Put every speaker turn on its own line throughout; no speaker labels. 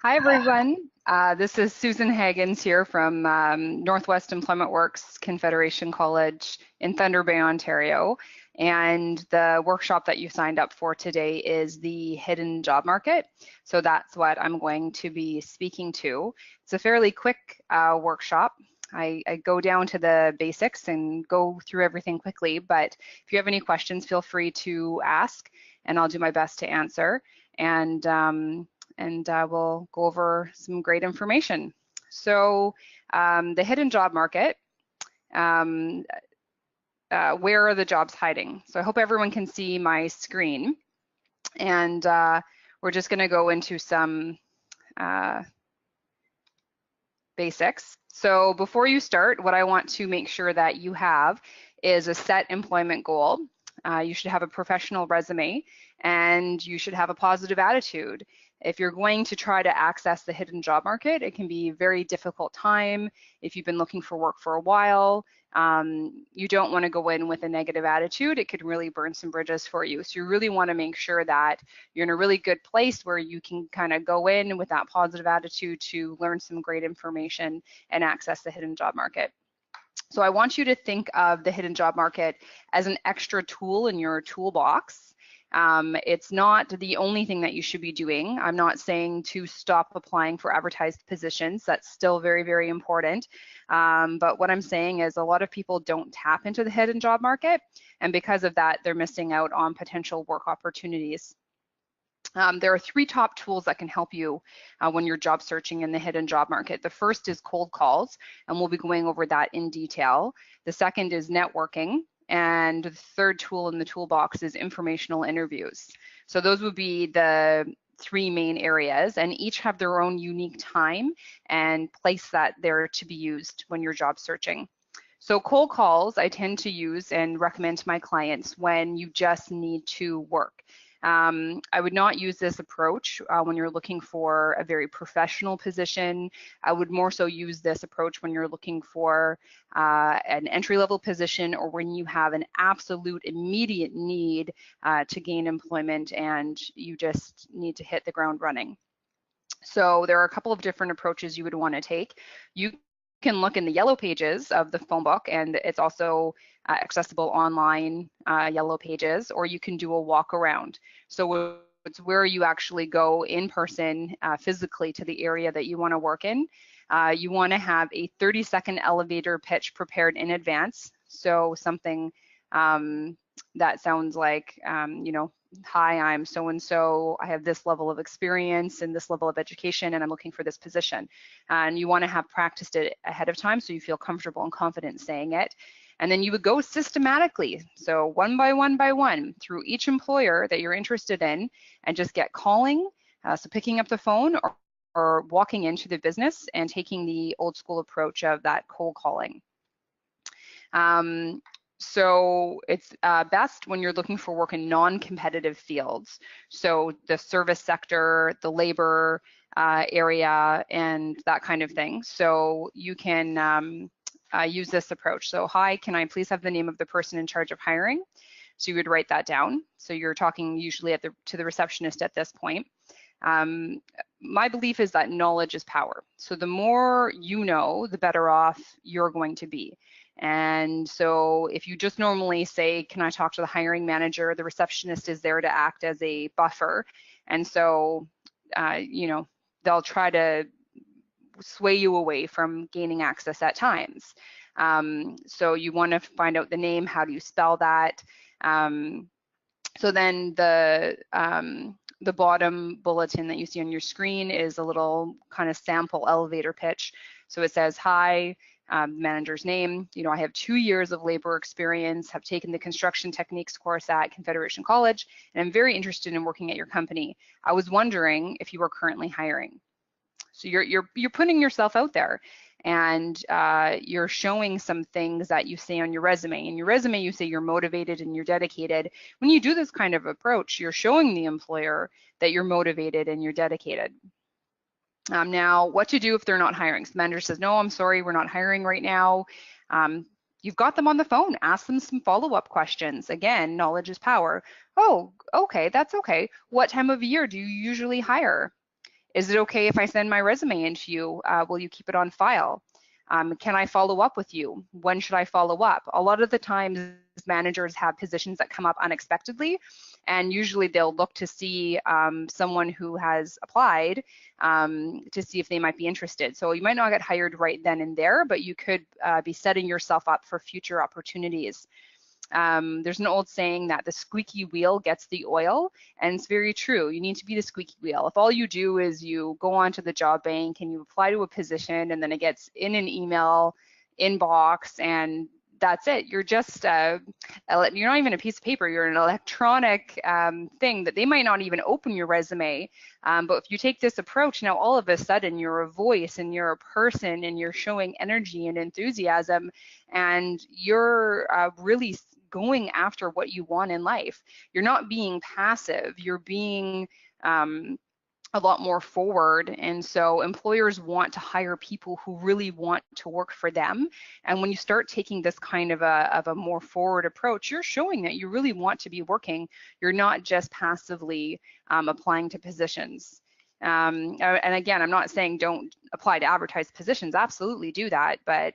Hi, everyone. This is Susan Hagens here from Northwest Employment Works Confederation College in Thunder Bay, Ontario. And the workshop that you signed up for today is the hidden job market. So that's what I'm going to be speaking to. It's a fairly quick workshop. I go down to the basics and go through everything quickly, but if you have any questions, feel free to ask and I'll do my best to answer. And we'll go over some great information. So the hidden job market, where are the jobs hiding? So I hope everyone can see my screen. And we're just going to go into some basics. So before you start, what I want to make sure that you have is a set employment goal. You should have a professional resume and you should have a positive attitude. If you're going to try to access the hidden job market, it can be a very difficult time. If you've been looking for work for a while, you don't want to go in with a negative attitude. It could really burn some bridges for you. So you really want to make sure that you're in a really good place where you can kind of go in with that positive attitude to learn some great information and access the hidden job market. So I want you to think of the hidden job market as an extra tool in your toolbox. It's not the only thing that you should be doing. I'm not saying to stop applying for advertised positions. That's still very, very important. But what I'm saying is a lot of people don't tap into the hidden job market, and because of that, they're missing out on potential work opportunities. There are three top tools that can help you when you're job searching in the hidden job market. The first is cold calls, and we'll be going over that in detail. The second is networking, and the third tool in the toolbox is informational interviews. So those would be the three main areas, and each have their own unique time and place that they're to be used when you're job searching. So cold calls I tend to use and recommend to my clients when you just need to work. I would not use this approach when you're looking for a very professional position. I would more so use this approach when you're looking for an entry-level position or when you have an absolute immediate need to gain employment and you just need to hit the ground running. So there are a couple of different approaches you would want to take. You can look in the yellow pages of the phone book, and it's also accessible online, yellow pages, or you can do a walk around. So it's where you actually go in person physically to the area that you want to work in. You want to have a 30-second elevator pitch prepared in advance. So something that sounds like, you know, hi, I'm so-and-so, I have this level of experience and this level of education, and I'm looking for this position. And you want to have practiced it ahead of time so you feel comfortable and confident saying it. And then you would go systematically, so one by one, through each employer that you're interested in, and just get calling, so picking up the phone or walking into the business and taking the old school approach of that cold calling. So it's best when you're looking for work in non-competitive fields. So the service sector, the labor area, and that kind of thing. So you can use this approach. So hi, can I please have the name of the person in charge of hiring? So you would write that down. So you're talking usually to the receptionist at this point. My belief is that knowledge is power. So the more you know, the better off you're going to be. And so if you just normally say, can I talk to the hiring manager, the receptionist is there to act as a buffer. And so, you know, they'll try to sway you away from gaining access at times. So you want to find out the name, how do you spell that? So then the bottom bulletin that you see on your screen is a little kind of sample elevator pitch. So it says, hi, manager's name, you know, I have 2 years of labor experience, have taken the construction techniques course at Confederation College, and I'm very interested in working at your company. I was wondering if you are currently hiring. So you're putting yourself out there, and you're showing some things that you say on your resume. In your resume, you say you're motivated and you're dedicated. When you do this kind of approach, you're showing the employer that you're motivated and you're dedicated. Now, what to do if they're not hiring? So the manager says, no, I'm sorry, we're not hiring right now. You've got them on the phone, ask them some follow-up questions. Again, knowledge is power. Oh, okay, that's okay. What time of year do you usually hire? Is it okay if I send my resume in to you? Will you keep it on file? Can I follow up with you? When should I follow up? A lot of the times managers have positions that come up unexpectedly, and usually they'll look to see someone who has applied to see if they might be interested. So you might not get hired right then and there, but you could be setting yourself up for future opportunities. There's an old saying that the squeaky wheel gets the oil, and it's very true. You need to be the squeaky wheel. If all you do is you go onto the job bank and you apply to a position and then it gets in an email inbox and that's it. You're just, you're not even a piece of paper. You're an electronic thing that they might not even open your resume. But if you take this approach, now all of a sudden you're a voice and you're a person and you're showing energy and enthusiasm and you're really going after what you want in life. You're not being passive. You're being a lot more forward, and so employers want to hire people who really want to work for them. And when you start taking this kind of a more forward approach, you're showing that you really want to be working. You're not just passively applying to positions. And again, I'm not saying don't apply to advertised positions. Absolutely do that, but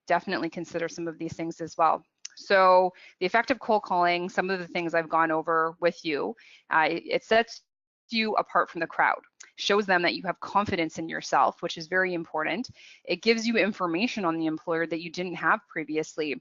definitely consider some of these things as well. So the effective cold calling, some of the things I've gone over with you, it sets you apart from the crowd, shows them that you have confidence in yourself, which is very important. It gives you information on the employer that you didn't have previously,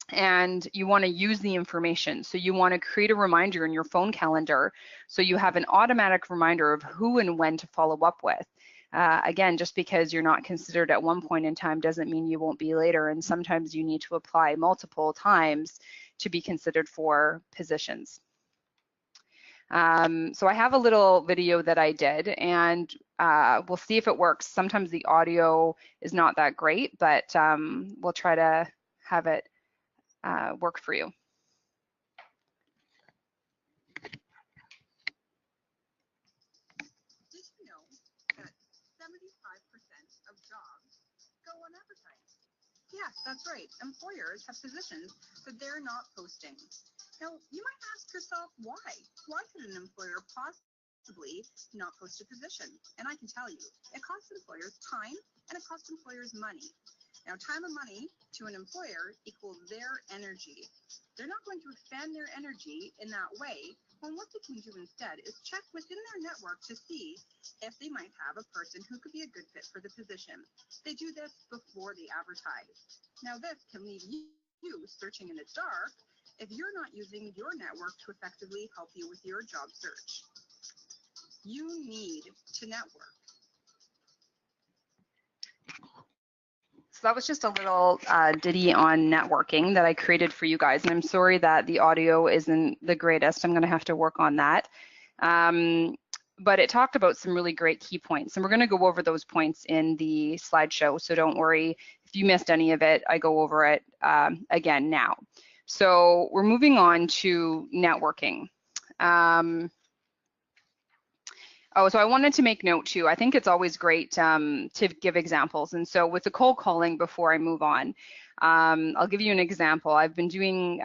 and you want to use the information. So you want to create a reminder in your phone calendar so you have an automatic reminder of who and when to follow up with. Again, just because you're not considered at one point in time doesn't mean you won't be later, and sometimes you need to apply multiple times to be considered for positions. So I have a little video that I did, and we'll see if it works. Sometimes the audio is not that great, but we'll try to have it work for you.
Did you know that 75% of jobs go unadvertised? Yes, that's right. Employers have positions that they're not posting. Now, you might ask yourself why? Why could an employer possibly not post a position? And I can tell you, it costs employers time and it costs employers money. Now, time and money to an employer equals their energy. They're not going to expend their energy in that way, when what they can do instead is check within their network to see if they might have a person who could be a good fit for the position. They do this before they advertise. Now, this can leave you searching in the dark if you're not using your network to effectively help you with your job search. You need to network.
So that was just a little ditty on networking that I created for you guys. And I'm sorry that the audio isn't the greatest. I'm going to have to work on that. But it talked about some really great key points. And we're going to go over those points in the slideshow. So don't worry if you missed any of it. I go over it again now. So we're moving on to networking. So I wanted to make note too. I think it's always great to give examples. And so with the cold calling, before I move on, I'll give you an example. I've been doing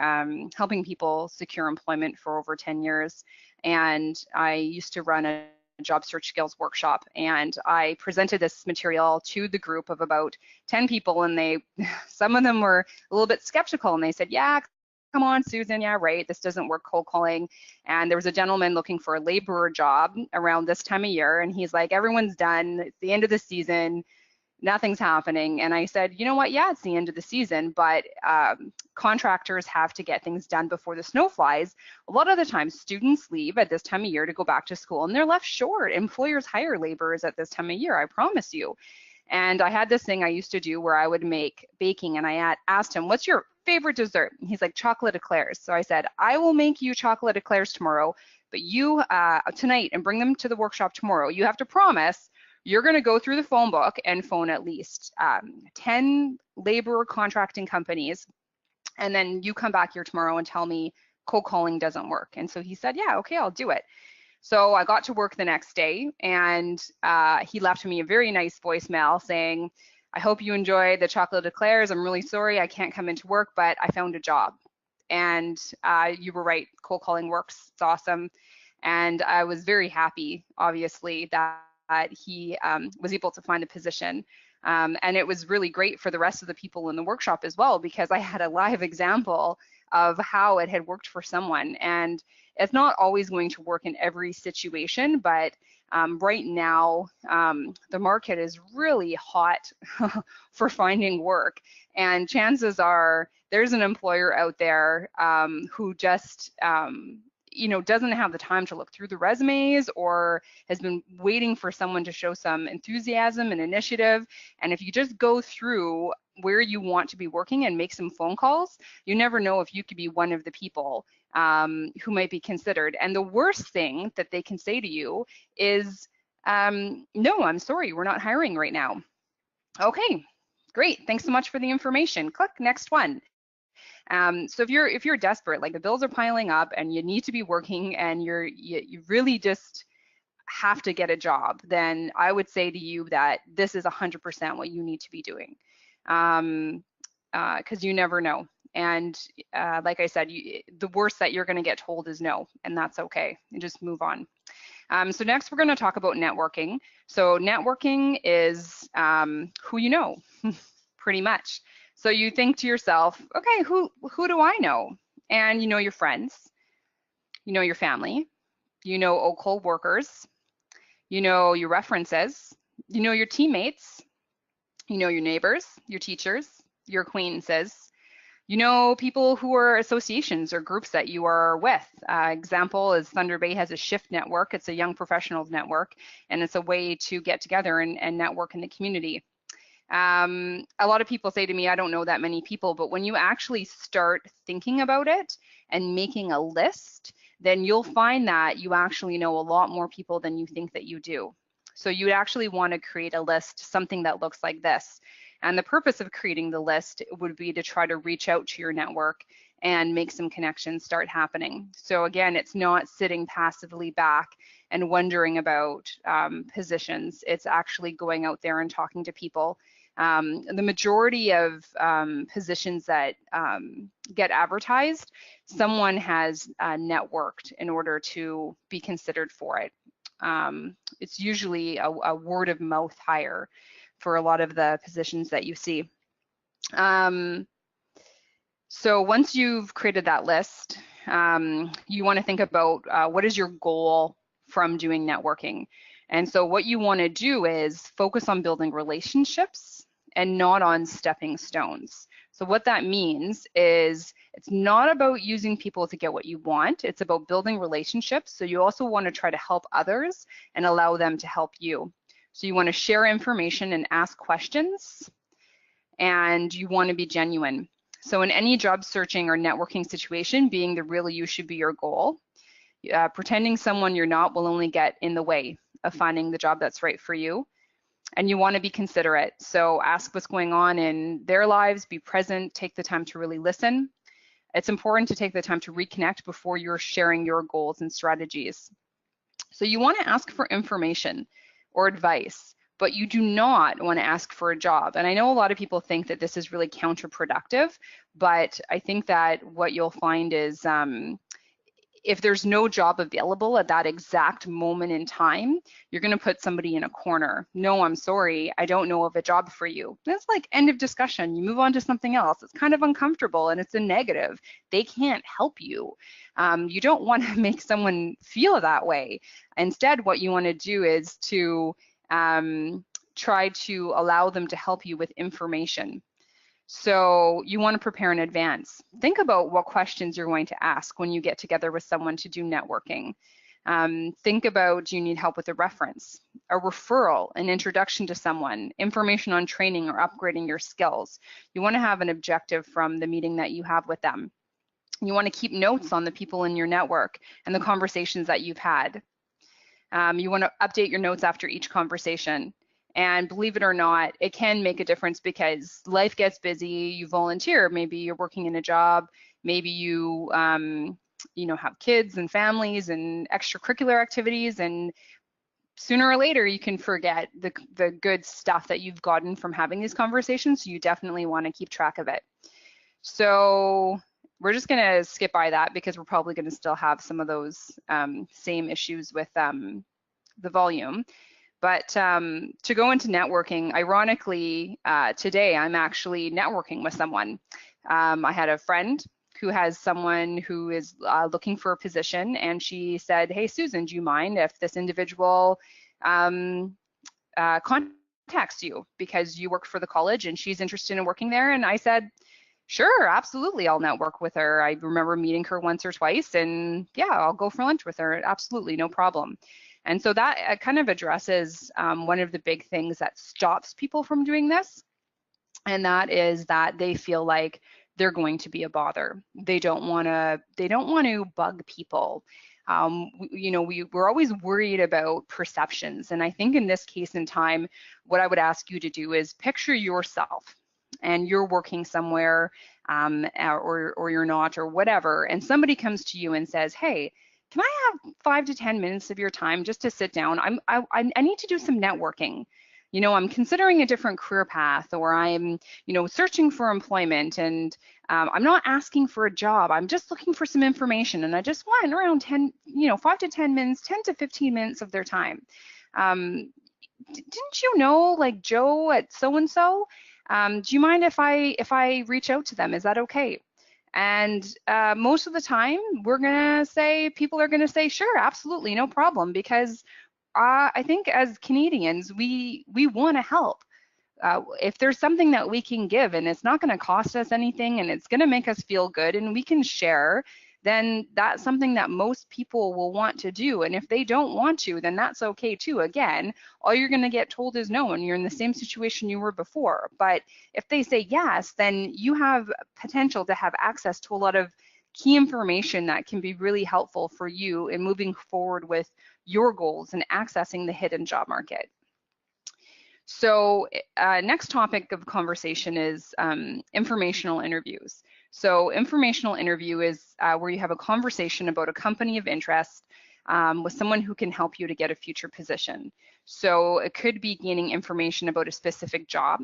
helping people secure employment for over 10 years. And I used to run a job search skills workshop, and I presented this material to the group of about 10 people, and some of them were a little bit skeptical, and they said, yeah, come on, Susan, yeah, right, this doesn't work, cold calling. And there was a gentleman looking for a laborer job around this time of year, and he's like, everyone's done, it's the end of the season, nothing's happening. And I said, you know what, yeah, it's the end of the season, but contractors have to get things done before the snow flies. A lot of the time, students leave at this time of year to go back to school, and they're left short. Employers hire laborers at this time of year, I promise you. And I had this thing I used to do where I would make baking, and I asked him, what's your favorite dessert? And he's like, chocolate eclairs. So I said, I will make you chocolate eclairs tomorrow, but you tonight, and bring them to the workshop tomorrow. You have to promise you're going to go through the phone book and phone at least 10 laborer contracting companies, and then you come back here tomorrow and tell me cold calling doesn't work. And so he said, yeah, okay, I'll do it. So I got to work the next day, and he left me a very nice voicemail saying, I hope you enjoy the chocolate eclairs. I'm really sorry I can't come into work, but I found a job. And you were right, cold calling works, it's awesome. And I was very happy, obviously, that he was able to find a position. And it was really great for the rest of the people in the workshop as well, because I had a live example of how it had worked for someone. And it's not always going to work in every situation, but right now, the market is really hot for finding work. And chances are there's an employer out there who just doesn't have the time to look through the resumes, or has been waiting for someone to show some enthusiasm and initiative. And if you just go through where you want to be working and make some phone calls, you never know if you could be one of the people who might be considered. And the worst thing that they can say to you is, no, I'm sorry, we're not hiring right now. Okay, great, thanks so much for the information. Click next one. So if you're desperate, like the bills are piling up and you need to be working and you really just have to get a job, then I would say to you that this is 100% what you need to be doing, because you never know. And like I said, the worst that you're going to get told is no, and that's okay. And just move on. So next we're going to talk about networking. So networking is who you know, pretty much. So you think to yourself, okay, who do I know? And you know your friends, you know your family, you know old co-workers, you know your references, you know your teammates, you know your neighbors, your teachers, your acquaintances, you know people who are associations or groups that you are with. Example is Thunder Bay has a Shift network. It's a young professionals network, and it's a way to get together and network in the community. A lot of people say to me, I don't know that many people, but when you actually start thinking about it and making a list, then you'll find that you actually know a lot more people than you think that you do. So you'd actually want to create a list, something that looks like this. And the purpose of creating the list would be to try to reach out to your network and make some connections start happening. So again, it's not sitting passively back and wondering about positions. It's actually going out there and talking to people. The majority of positions that get advertised, someone has networked in order to be considered for it. It's usually a word of mouth hire for a lot of the positions that you see. So once you've created that list, you want to think about what is your goal from doing networking. And so what you want to do is focus on building relationships and not on stepping stones. So what that means is it's not about using people to get what you want. It's about building relationships. So you also want to try to help others and allow them to help you. So you want to share information and ask questions, and you want to be genuine. So in any job searching or networking situation, being the real you should be your goal. Pretending someone you're not will only get in the way of finding the job that's right for you. And you want to be considerate. So ask what's going on in their lives, be present, take the time to really listen. It's important to take the time to reconnect before you're sharing your goals and strategies. So you want to ask for information or advice, but you do not want to ask for a job. And I know a lot of people think that this is really counterproductive, but I think that what you'll find is if there's no job available at that exact moment in time, you're going to put somebody in a corner. No, I'm sorry, I don't know of a job for you. That's like end of discussion. You move on to something else. It's kind of uncomfortable and it's a negative. They can't help you. You don't want to make someone feel that way. Instead, what you want to do is to try to allow them to help you with information. So you want to prepare in advance. Think about what questions you're going to ask when you get together with someone to do networking. Think about, do you need help with a reference, a referral, an introduction to someone, information on training or upgrading your skills. You want to have an objective from the meeting that you have with them. You want to keep notes on the people in your network and the conversations that you've had. You want to update your notes after each conversation. And believe it or not, it can make a difference because life gets busy, you volunteer, maybe you're working in a job, maybe you have kids and families and extracurricular activities, and sooner or later you can forget the good stuff that you've gotten from having these conversations. So you definitely want to keep track of it. So we're just going to skip by that because we're probably going to still have some of those same issues with the volume. But to go into networking, ironically, today I'm actually networking with someone. I had a friend who has someone who is looking for a position, and she said, "Hey, Susan, do you mind if this individual contacts you because you work for the college and she's interested in working there?" And I said, "Sure, absolutely, I'll network with her. I remember meeting her once or twice, and yeah, I'll go for lunch with her. Absolutely, no problem." And so that kind of addresses one of the big things that stops people from doing this, and that is that they feel like they're going to be a bother. They don't want to bug people. We're always worried about perceptions, and I think in this case in time, what I would ask you to do is picture yourself, and you're working somewhere, or you're not, or whatever, and somebody comes to you and says, "Hey, can I have 5 to 10 minutes of your time just to sit down? I need to do some networking. I'm considering a different career path, or I'm, searching for employment, and I'm not asking for a job. I'm just looking for some information, and I just want around 5 to 10 minutes, 10 to 15 minutes of their time. Didn't you know, like Joe at so-and-so? Do you mind if I reach out to them? Is that okay?" And most of the time, people are gonna say, "Sure, absolutely, no problem," because I think as Canadians, we want to help. If there's something that we can give and it's not going to cost us anything and it's going to make us feel good and we can share, then that's something that most people will want to do. And if they don't want to, then that's okay too. Again, all you're going to get told is no, and you're in the same situation you were before. But if they say yes, then you have potential to have access to a lot of key information that can be really helpful for you in moving forward with your goals and accessing the hidden job market. So next topic of conversation is informational interviews. So informational interview is where you have a conversation about a company of interest with someone who can help you to get a future position. So it could be gaining information about a specific job,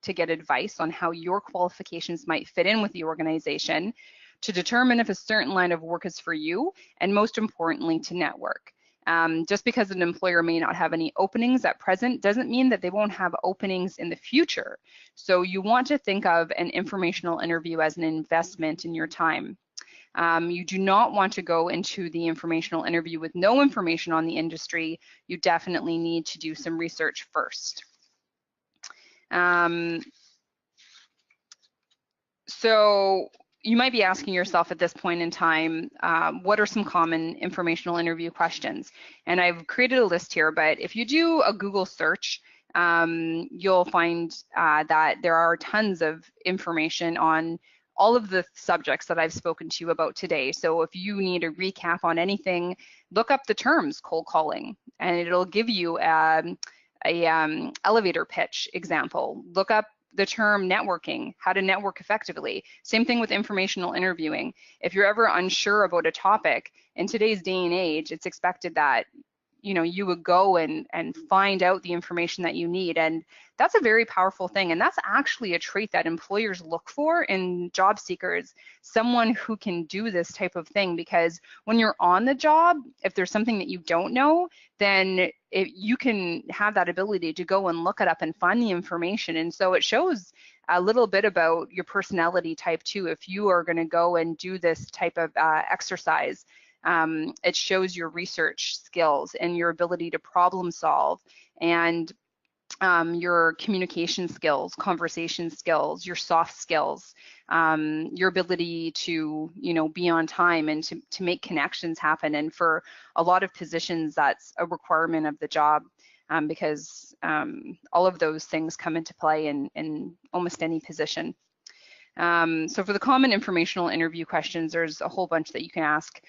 to get advice on how your qualifications might fit in with the organization, to determine if a certain line of work is for you, and most importantly, to network. Just because an employer may not have any openings at present doesn't mean that they won't have openings in the future. So you want to think of an informational interview as an investment in your time. You do not want to go into the informational interview with no information on the industry. You definitely need to do some research first. So you might be asking yourself at this point in time, what are some common informational interview questions? And I've created a list here, but if you do a Google search, you'll find that there are tons of information on all of the subjects that I've spoken to you about today. So if you need a recap on anything, look up the terms cold calling, and it'll give you a elevator pitch example. Look up the term networking, how to network effectively. Same thing with informational interviewing. If you're ever unsure about a topic, in today's day and age, it's expected that you would go and find out the information that you need. And that's a very powerful thing. And that's actually a trait that employers look for in job seekers, someone who can do this type of thing. Because when you're on the job, if there's something that you don't know, then you can have that ability to go and look it up and find the information. And so it shows a little bit about your personality type too. If you are going to go and do this type of exercise, it shows your research skills and your ability to problem solve, and your communication skills, conversation skills, your soft skills, your ability to be on time and to make connections happen. And for a lot of positions, that's a requirement of the job, because all of those things come into play in almost any position. So for the common informational interview questions, there's a whole bunch that you can ask.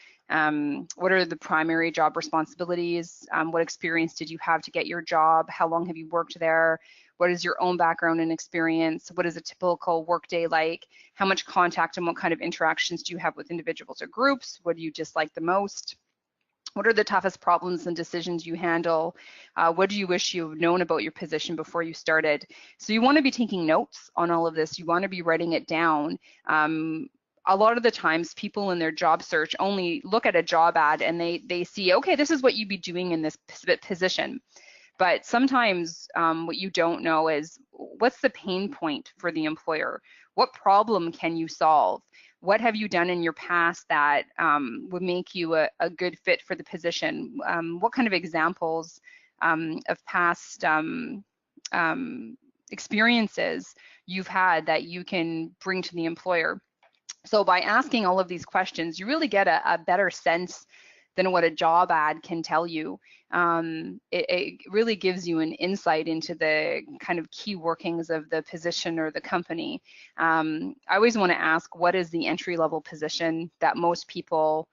What are the primary job responsibilities? What experience did you have to get your job? How long have you worked there? What is your own background and experience? What is a typical workday like? How much contact and what kind of interactions do you have with individuals or groups? What do you dislike the most? What are the toughest problems and decisions you handle? What do you wish you've known about your position before you started? So you want to be taking notes on all of this. You want to be writing it down. a lot of the times people in their job search only look at a job ad and they see, okay, this is what you'd be doing in this position. But sometimes what you don't know is what's the pain point for the employer? What problem can you solve? What have you done in your past that would make you a good fit for the position? What kind of examples of past experiences you've had that you can bring to the employer? So by asking all of these questions, you really get a better sense than what a job ad can tell you. It really gives you an insight into the kind of key workings of the position or the company. I always want to ask, what is the entry-level position that most people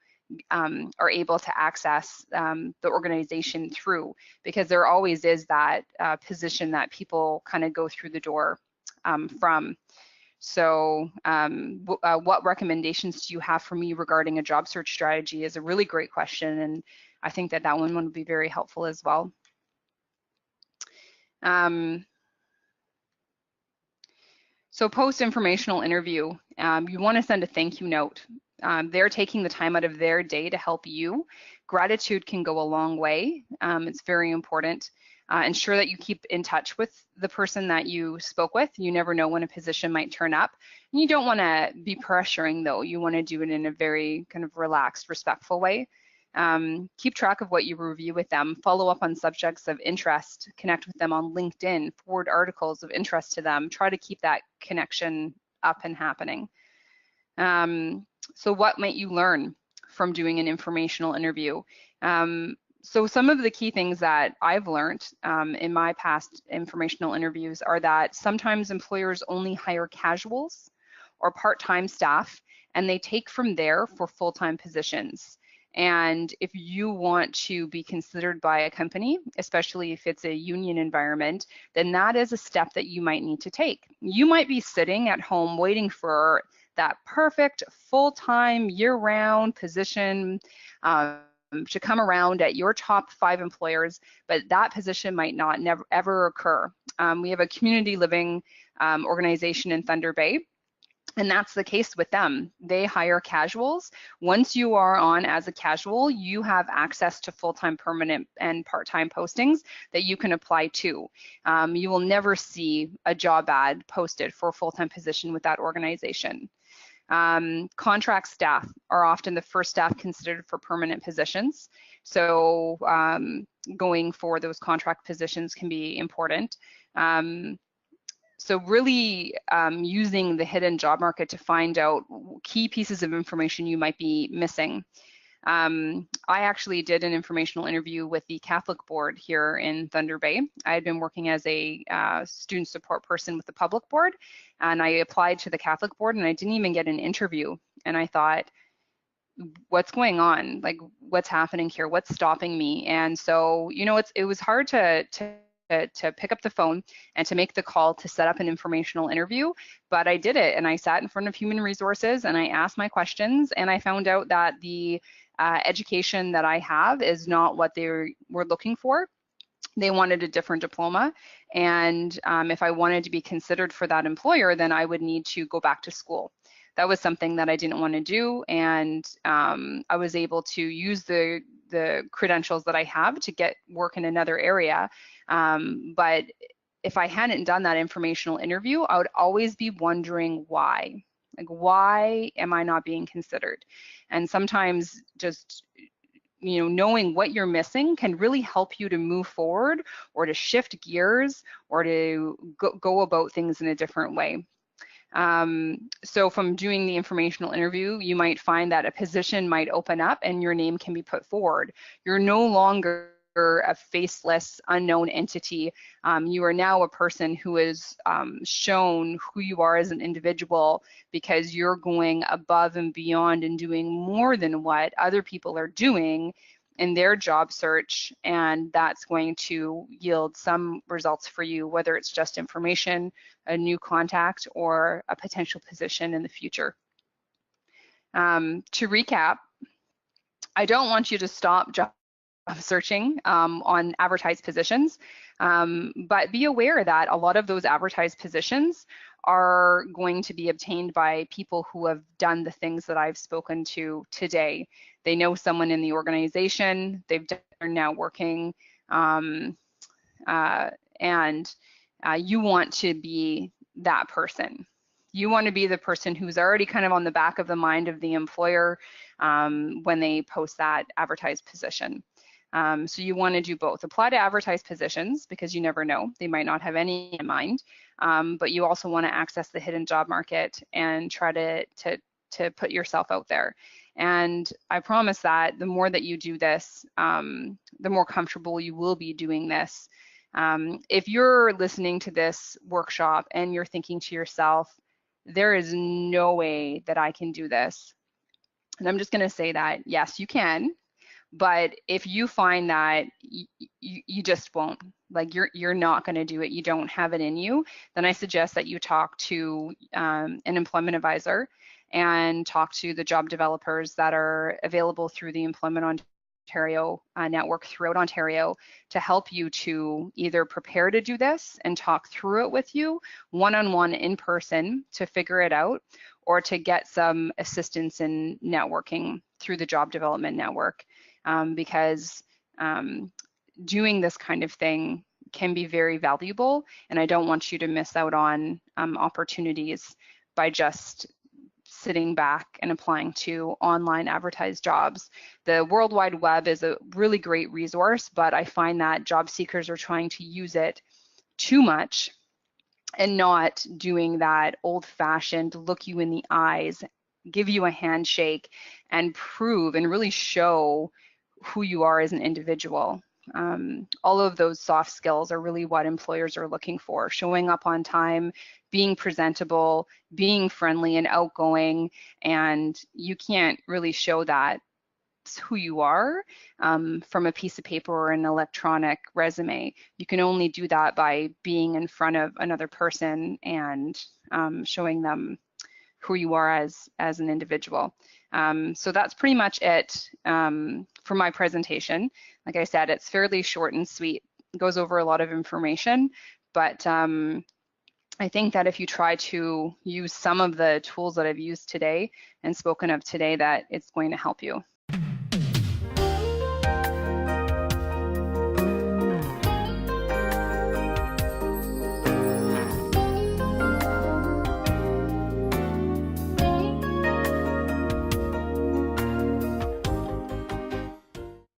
are able to access the organization through? Because there always is that position that people kind of go through the door from. So what recommendations do you have for me regarding a job search strategy is a really great question, and I think that one would be very helpful as well. So post-informational interview, you want to send a thank you note. They're taking the time out of their day to help you. Gratitude can go a long way. It's very important. Ensure that you keep in touch with the person that you spoke with. You never know when a position might turn up. And you don't want to be pressuring though. You want to do it in a very kind of relaxed, respectful way. Keep track of what you review with them. Follow up on subjects of interest. Connect with them on LinkedIn. Forward articles of interest to them. Try to keep that connection up and happening. So what might you learn from doing an informational interview? So some of the key things that I've learned in my past informational interviews are that sometimes employers only hire casuals or part-time staff, and they take from there for full-time positions. And if you want to be considered by a company, especially if it's a union environment, then that is a step that you might need to take. You might be sitting at home waiting for that perfect full-time year-round position to come around at your top 5 employers, but that position might not ever occur. We have a community living organization in Thunder Bay, and that's the case with them. They hire casuals. Once you are on as a casual, you have access to full-time, permanent, and part-time postings that you can apply to. You will never see a job ad posted for a full-time position with that organization. Contract staff are often the first staff considered for permanent positions. So going for those contract positions can be important. So really using the hidden job market to find out key pieces of information you might be missing. I actually did an informational interview with the Catholic Board here in Thunder Bay. I had been working as a student support person with the Public Board, and I applied to the Catholic Board, and I didn't even get an interview. And I thought, what's going on? Like, what's happening here? What's stopping me? And so, you know, it was hard to pick up the phone and to make the call to set up an informational interview, but I did it, and I sat in front of Human Resources and I asked my questions, and I found out that the education that I have is not what they were looking for. They wanted a different diploma, and if I wanted to be considered for that employer, then I would need to go back to school. That was something that I didn't want to do, and I was able to use the credentials that I have to get work in another area. But if I hadn't done that informational interview, I would always be wondering why. Like, why am I not being considered? And sometimes just, you know, knowing what you're missing can really help you to move forward or to shift gears or to go about things in a different way. So from doing the informational interview, you might find that a position might open up and your name can be put forward. You're no longer a faceless, unknown entity. You are now a person who is shown who you are as an individual because you're going above and beyond and doing more than what other people are doing in their job search, and that's going to yield some results for you, whether it's just information, a new contact, or a potential position in the future. To recap, I don't want you to stop job searching on advertised positions, but be aware that a lot of those advertised positions are going to be obtained by people who have done the things that I've spoken to today. They know someone in the organization, they're now working, and you want to be that person. You want to be the person who's already kind of on the back of the mind of the employer when they post that advertised position. So you want to do both. Apply to advertised positions because you never know. They might not have any in mind, but you also want to access the hidden job market and try to put yourself out there. And I promise that the more that you do this, the more comfortable you will be doing this. If you're listening to this workshop and you're thinking to yourself, there is no way that I can do this, and I'm just going to say that, yes, you can. But if you find that you just won't, like you're not going to do it, you don't have it in you, then I suggest that you talk to an employment advisor and talk to the job developers that are available through the Employment Ontario network throughout Ontario to help you to either prepare to do this and talk through it with you one-on-one in person to figure it out, or to get some assistance in networking through the job development network. Because doing this kind of thing can be very valuable, and I don't want you to miss out on opportunities by just sitting back and applying to online advertised jobs. The World Wide Web is a really great resource, but I find that job seekers are trying to use it too much and not doing that old-fashioned look you in the eyes, give you a handshake, and prove and really show who you are as an individual. All of those soft skills are really what employers are looking for: showing up on time, being presentable, being friendly and outgoing, and you can't really show that who you are from a piece of paper or an electronic resume. You can only do that by being in front of another person and showing them who you are as an individual. So that's pretty much it for my presentation. Like I said, it's fairly short and sweet. It goes over a lot of information, but I think that if you try to use some of the tools that I've used today and spoken of today, that it's going to help you.